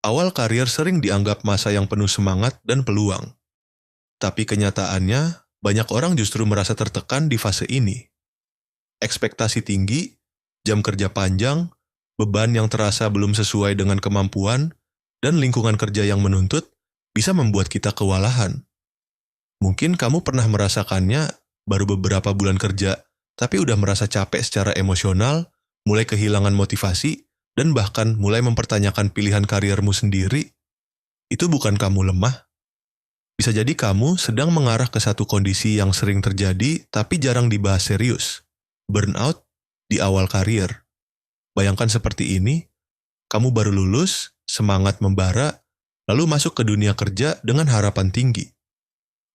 Awal karir sering dianggap masa yang penuh semangat dan peluang. Tapi kenyataannya, banyak orang justru merasa tertekan di fase ini. Ekspektasi tinggi, jam kerja panjang, beban yang terasa belum sesuai dengan kemampuan, dan lingkungan kerja yang menuntut bisa membuat kita kewalahan. Mungkin kamu pernah merasakannya baru beberapa bulan kerja, tapi udah merasa capek secara emosional, mulai kehilangan motivasi, dan bahkan mulai mempertanyakan pilihan karirmu sendiri. Itu bukan kamu lemah. Bisa jadi kamu sedang mengarah ke satu kondisi yang sering terjadi tapi jarang dibahas serius. Burnout di awal karir. Bayangkan seperti ini, kamu baru lulus, semangat membara, lalu masuk ke dunia kerja dengan harapan tinggi.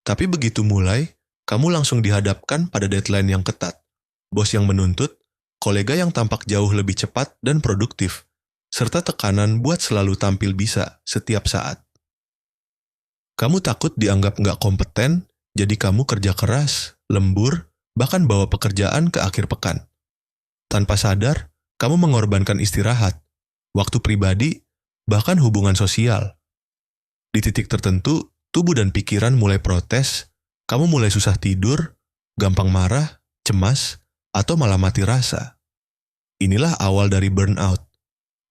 Tapi begitu mulai, kamu langsung dihadapkan pada deadline yang ketat, bos yang menuntut, kolega yang tampak jauh lebih cepat dan produktif, serta tekanan buat selalu tampil bisa setiap saat. Kamu takut dianggap nggak kompeten, jadi kamu kerja keras, lembur, bahkan bawa pekerjaan ke akhir pekan. Tanpa sadar, kamu mengorbankan istirahat, waktu pribadi, bahkan hubungan sosial. Di titik tertentu, tubuh dan pikiran mulai protes, kamu mulai susah tidur, gampang marah, cemas, atau malah mati rasa. Inilah awal dari burnout.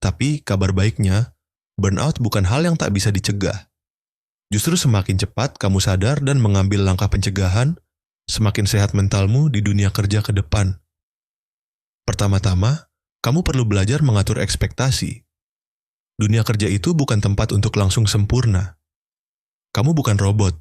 Tapi kabar baiknya, burnout bukan hal yang tak bisa dicegah. Justru semakin cepat kamu sadar dan mengambil langkah pencegahan, semakin sehat mentalmu di dunia kerja ke depan. Pertama-tama, kamu perlu belajar mengatur ekspektasi. Dunia kerja itu bukan tempat untuk langsung sempurna. Kamu bukan robot.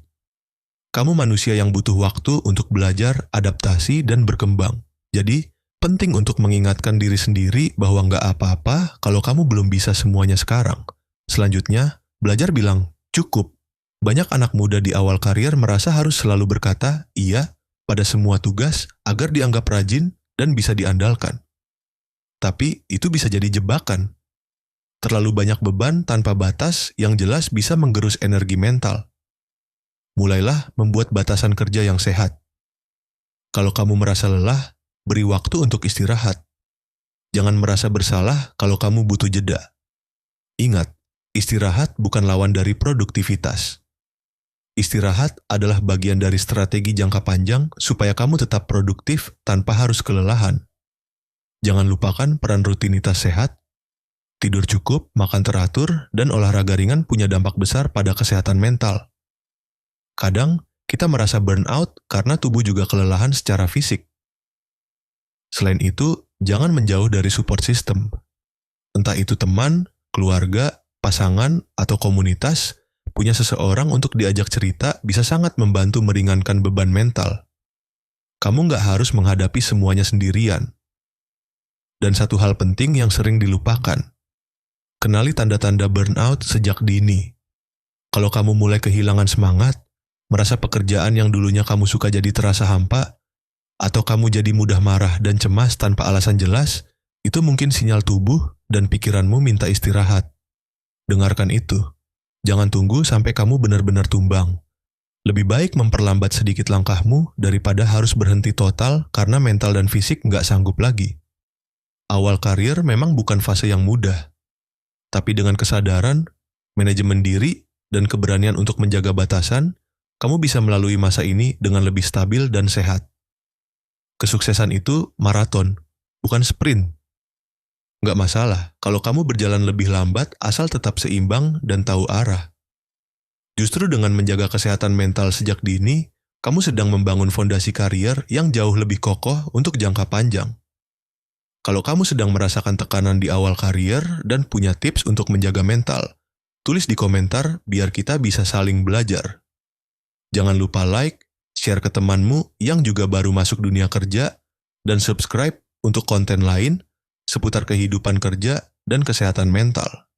Kamu manusia yang butuh waktu untuk belajar, adaptasi, dan berkembang. Jadi, penting untuk mengingatkan diri sendiri bahwa nggak apa-apa kalau kamu belum bisa semuanya sekarang. Selanjutnya, belajar bilang, cukup. Banyak anak muda di awal karir merasa harus selalu berkata, iya, pada semua tugas agar dianggap rajin dan bisa diandalkan. Tapi, itu bisa jadi jebakan. Terlalu banyak beban tanpa batas yang jelas bisa menggerus energi mental. Mulailah membuat batasan kerja yang sehat. Kalau kamu merasa lelah, beri waktu untuk istirahat. Jangan merasa bersalah kalau kamu butuh jeda. Ingat, istirahat bukan lawan dari produktivitas. Istirahat adalah bagian dari strategi jangka panjang supaya kamu tetap produktif tanpa harus kelelahan. Jangan lupakan peran rutinitas sehat. Tidur cukup, makan teratur, dan olahraga ringan punya dampak besar pada kesehatan mental. Kadang, kita merasa burnout karena tubuh juga kelelahan secara fisik. Selain itu, jangan menjauh dari support system. Entah itu teman, keluarga, pasangan, atau komunitas, punya seseorang untuk diajak cerita bisa sangat membantu meringankan beban mental. Kamu nggak harus menghadapi semuanya sendirian. Dan satu hal penting yang sering dilupakan, kenali tanda-tanda burnout sejak dini. Kalau kamu mulai kehilangan semangat, merasa pekerjaan yang dulunya kamu suka jadi terasa hampa, atau kamu jadi mudah marah dan cemas tanpa alasan jelas, itu mungkin sinyal tubuh dan pikiranmu minta istirahat. Dengarkan itu. Jangan tunggu sampai kamu benar-benar tumbang. Lebih baik memperlambat sedikit langkahmu daripada harus berhenti total karena mental dan fisik nggak sanggup lagi. Awal karir memang bukan fase yang mudah. Tapi dengan kesadaran, manajemen diri, dan keberanian untuk menjaga batasan, kamu bisa melalui masa ini dengan lebih stabil dan sehat. Kesuksesan itu maraton, bukan sprint. Nggak masalah kalau kamu berjalan lebih lambat asal tetap seimbang dan tahu arah. Justru dengan menjaga kesehatan mental sejak dini, kamu sedang membangun fondasi karier yang jauh lebih kokoh untuk jangka panjang. Kalau kamu sedang merasakan tekanan di awal karier dan punya tips untuk menjaga mental, tulis di komentar biar kita bisa saling belajar. Jangan lupa like, share ke temanmu yang juga baru masuk dunia kerja, dan subscribe untuk konten lain seputar kehidupan kerja dan kesehatan mental.